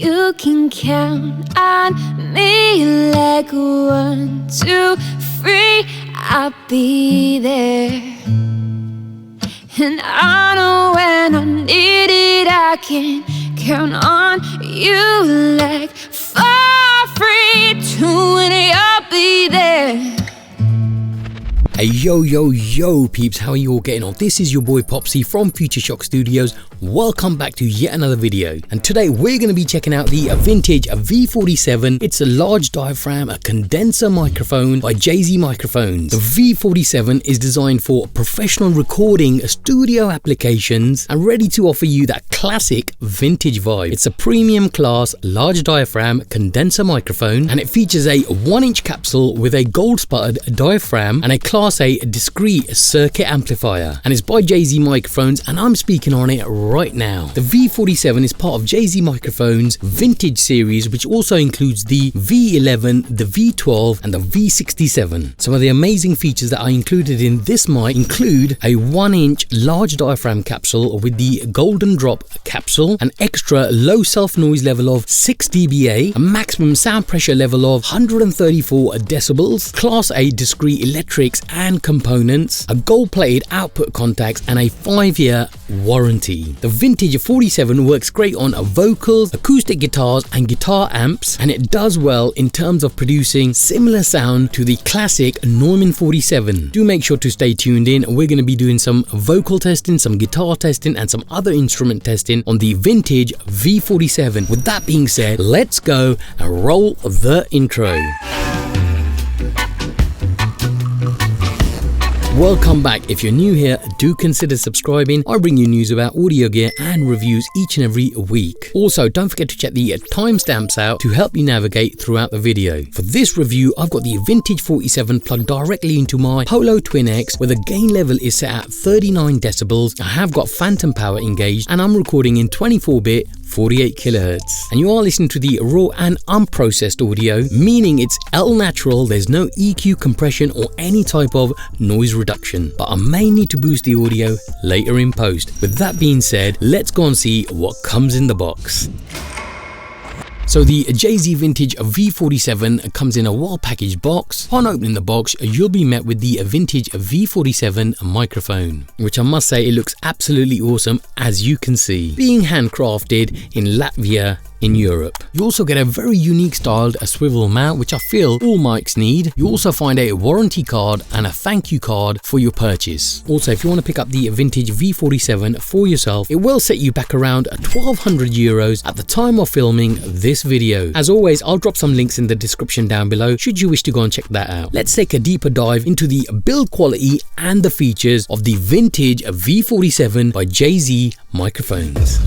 You can count on me like 1, 2, 3, I'll be there. And I know when I need it, I can count on you like 4, 3, 2, and I'll be there. Hey yo peeps, how are you all getting on? This is your boy Popsy from Future Shock Studios. Welcome back to yet another video, and today we're going to be checking out the Vintage V47. It's a large diaphragm, a condenser microphone by JZ Microphones. The V47 is designed for professional recording, studio applications, and ready to offer you that classic vintage vibe. It's a premium class large diaphragm condenser microphone, and it features a 1-inch capsule with a gold sputtered diaphragm and a Class A discrete circuit amplifier, and it's by JZ Microphones, and I'm speaking on it right now. The V47 is part of JZ Microphones Vintage series, which also includes the V11, the V12 and the V67. Some of the amazing features that are included in this mic include a 1-inch large diaphragm capsule with the golden drop capsule, an extra low self-noise level of 6 dBA, a maximum sound pressure level of 134 decibels, Class A discrete electrics and components, a gold-plated output contacts, and a 5-year warranty. The Vintage 47 works great on vocals, acoustic guitars and guitar amps, and it does well in terms of producing similar sound to the classic Neumann 47. Do make sure to stay tuned in. We're going to be doing some vocal testing, some guitar testing and some other instrument testing on the Vintage V47. With that being said, let's go and roll the intro. Welcome back. If you're new here, do consider subscribing. I bring you news about audio gear and reviews each and every week. Also, don't forget to check the timestamps out to help you navigate throughout the video. For this review, I've got the Vintage 47 plugged directly into my Polo Twin X, where the gain level is set at 39 decibels. I have got phantom power engaged, and I'm recording in 24-bit 48 kilohertz, and you are listening to the raw and unprocessed audio, meaning it's L natural. There's no EQ, compression or any type of noise reduction, but I may need to boost the audio later in post. With that being said, let's go and see what comes in the box. So the JZ Vintage V47 comes in a well-packaged box. Upon opening the box, you'll be met with the Vintage V47 microphone, which I must say, it looks absolutely awesome, as you can see, being handcrafted in Latvia in Europe. You also get a very unique styled swivel mount, which I feel all mics need. You also find a warranty card and a thank you card for your purchase. Also, if you want to pick up the Vintage V47 for yourself, it will set you back around 1,200 euros at the time of filming this video. As always, I'll drop some links in the description down below should you wish to go and check that out. Let's take a deeper dive into the build quality and the features of the Vintage V47 by JZ Microphones.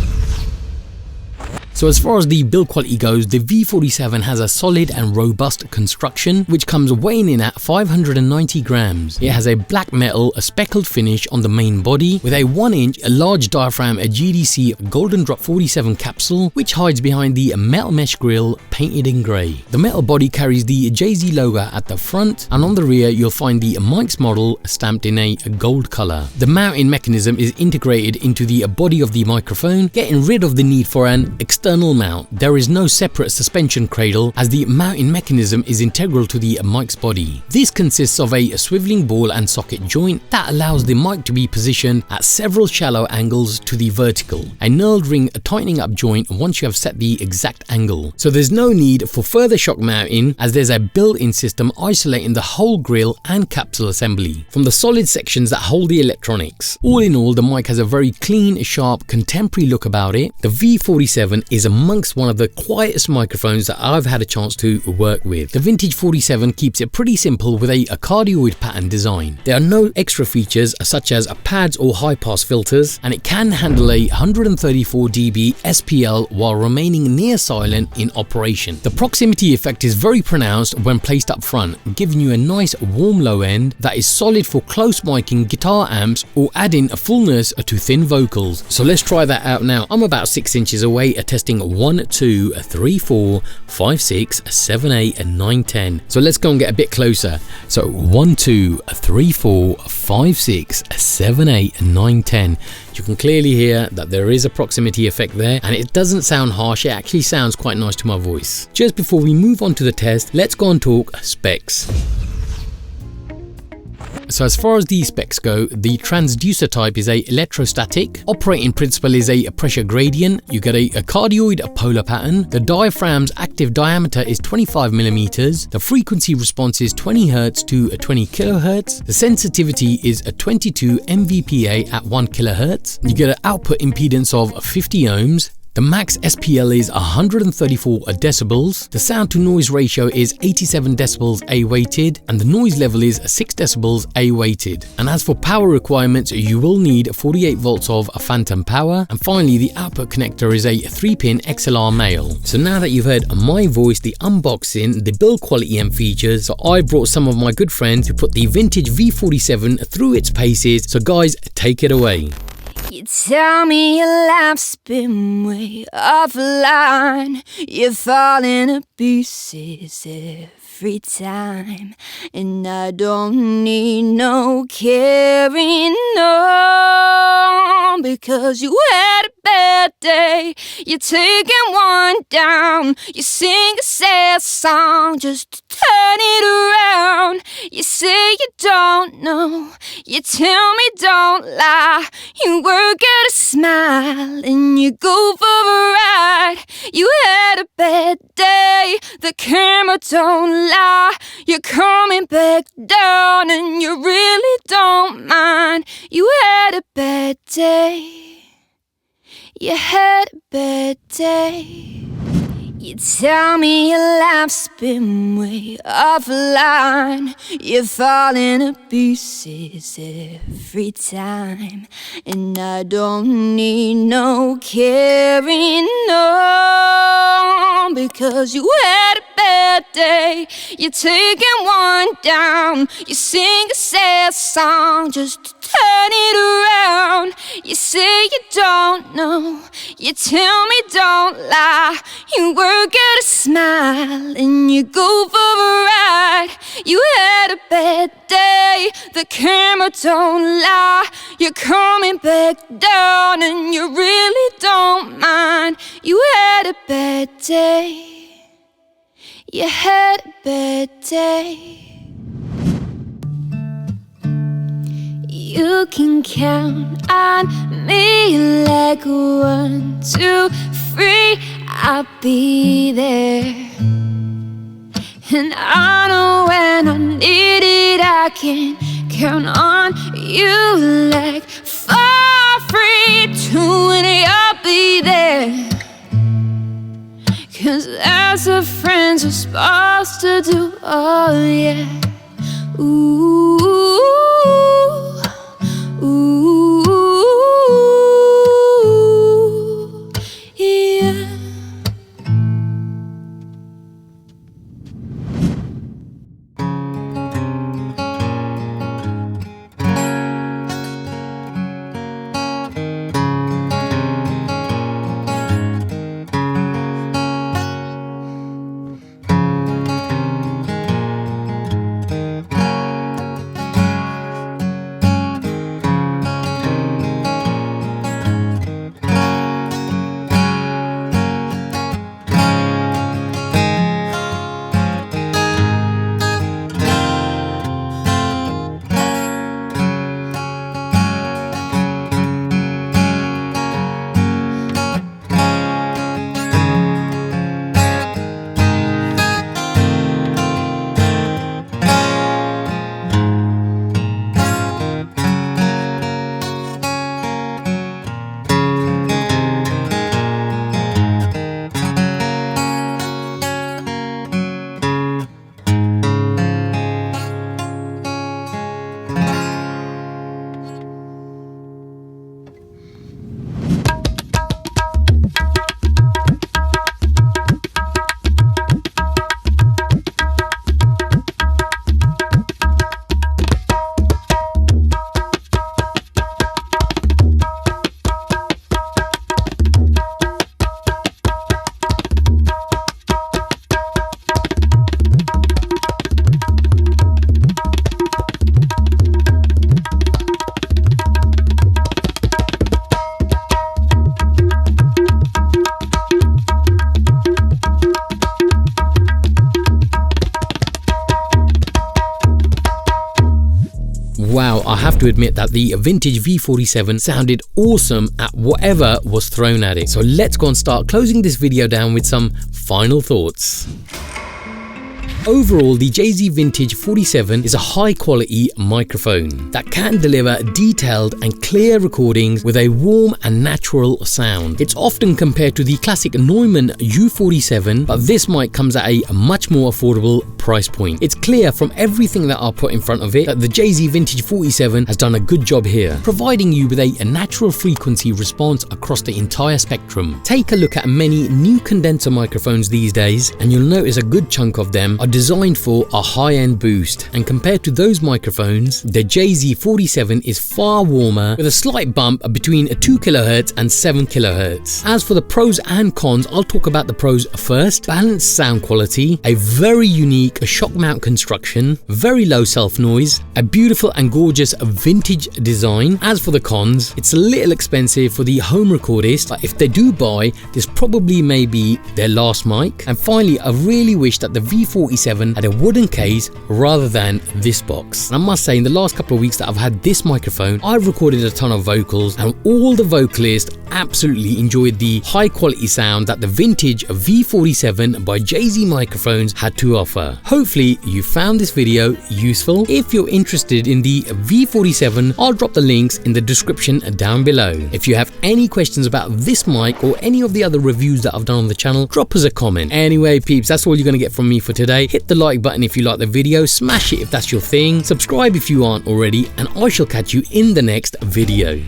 So as far as the build quality goes, the V47 has a solid and robust construction, which comes weighing in at 590 grams. It has a black metal, a speckled finish on the main body, with a 1-inch large diaphragm, a GDC Golden Drop 47 capsule, which hides behind the metal mesh grille painted in grey. The metal body carries the JZ logo at the front, and on the rear you'll find the mic's model stamped in a gold colour. The mounting mechanism is integrated into the body of the microphone, getting rid of the need for an external mount. There is no separate suspension cradle, as the mounting mechanism is integral to the mic's body. This consists of a swiveling ball and socket joint that allows the mic to be positioned at several shallow angles to the vertical, a knurled ring tightening up joint once you have set the exact angle. So there's no need for further shock mounting, as there's a built-in system isolating the whole grille and capsule assembly from the solid sections that hold the electronics. All in all, the mic has a very clean, sharp, contemporary look about it. The V47 is amongst one of the quietest microphones that I've had a chance to work with. The Vintage 47 keeps it pretty simple with a cardioid pattern design. There are no extra features such as pads or high pass filters, and it can handle a 134 dB SPL while remaining near silent in operation. The proximity effect is very pronounced when placed up front, giving you a nice warm low end that is solid for close miking guitar amps or adding a fullness to thin vocals. So let's try that out now. I'm about 6 inches away testing testing 1, 2, 3, 4, 5, 6, 7, 8 and 9, 10. So let's go and get a bit closer. So 1, 2, 3, 4, 5, 6, 7, 8 and 9, 10. You can clearly hear that there is a proximity effect there, and it doesn't sound harsh. It actually sounds quite nice to my voice. Just before we move on to the test, let's go and talk specs. So as far as these specs go, the transducer type is a electrostatic. Operating principle is a pressure gradient. You get a cardioid polar pattern. The diaphragm's active diameter is 25 millimeters. The frequency response is 20 Hz to 20 kilohertz. The sensitivity is a 22 MVPA at 1 kilohertz. You get an output impedance of 50 ohms. The max SPL is 134 decibels, the sound to noise ratio is 87 decibels A weighted, and the noise level is 6 decibels A weighted. And as for power requirements, you will need 48 volts of phantom power, and finally the output connector is a 3-pin XLR male. So now that you've heard my voice, the unboxing, the build quality and features, so I brought some of my good friends to put the Vintage V47 through its paces. So guys, take it away. You tell me your life's been way offline. You're falling to pieces every time, and I don't need no carrying on, because you had a bad day. You're taking one down. You sing a sad song just to turn it around. You say you don't know. You tell me don't lie. You work at a smile and you go for a ride. You had a bad day. The camera don't lie. You're coming back down and you really don't mind. You had a bad day. You had a bad day. You tell me your life's been way offline. You're falling to pieces every time, and I don't need no carrying on, because you had a bad day. You're taking one down. You sing a sad song just to turn it around. You say you don't know. You tell me don't lie. You work at a smile and you go for a ride. You had a bad day. The camera don't lie. You're coming back down and you really don't mind. You had a bad day. You had a bad day. You can count on me like 1, 2, 3, I'll be there. And I know when I need it, I can count on you like 4, 3, 2, and I'll be there. 'Cause that's what friends are supposed to do, oh yeah. Ooh. Ooh, yeah. to admit that the Vintage V47 sounded awesome at whatever was thrown at it. So let's go and start closing this video down with some final thoughts. Overall, the JZ Vintage 47 is a high quality microphone that can deliver detailed and clear recordings with a warm and natural sound. It's often compared to the classic Neumann U47, but this mic comes at a much more affordable price point. It's clear from everything that I put in front of it that the JZ Vintage 47 has done a good job here, providing you with a natural frequency response across the entire spectrum. Take a look at many new condenser microphones these days and you'll notice a good chunk of them are designed for a high-end boost, and compared to those microphones, the JZ47 is far warmer with a slight bump between 2 kHz and 7 kHz. As for the pros and cons, I'll talk about the pros first. Balanced sound quality, a very unique shock mount construction, very low self-noise, a beautiful and gorgeous vintage design. As for the cons, it's a little expensive for the home recordist, but if they do buy, this probably may be their last mic. And finally, I really wish that the V47 had a wooden case rather than this box. And I must say, in the last couple of weeks that I've had this microphone, I've recorded a ton of vocals and all the vocalists absolutely enjoyed the high quality sound that the Vintage V47 by JZ Microphones had to offer. Hopefully you found this video useful. If you're interested in the V47, I'll drop the links in the description down below. If you have any questions about this mic or any of the other reviews that I've done on the channel, drop us a comment. Anyway peeps, that's all you're going to get from me for today. Hit the like button if you like the video, smash it if that's your thing, subscribe if you aren't already, and I shall catch you in the next video.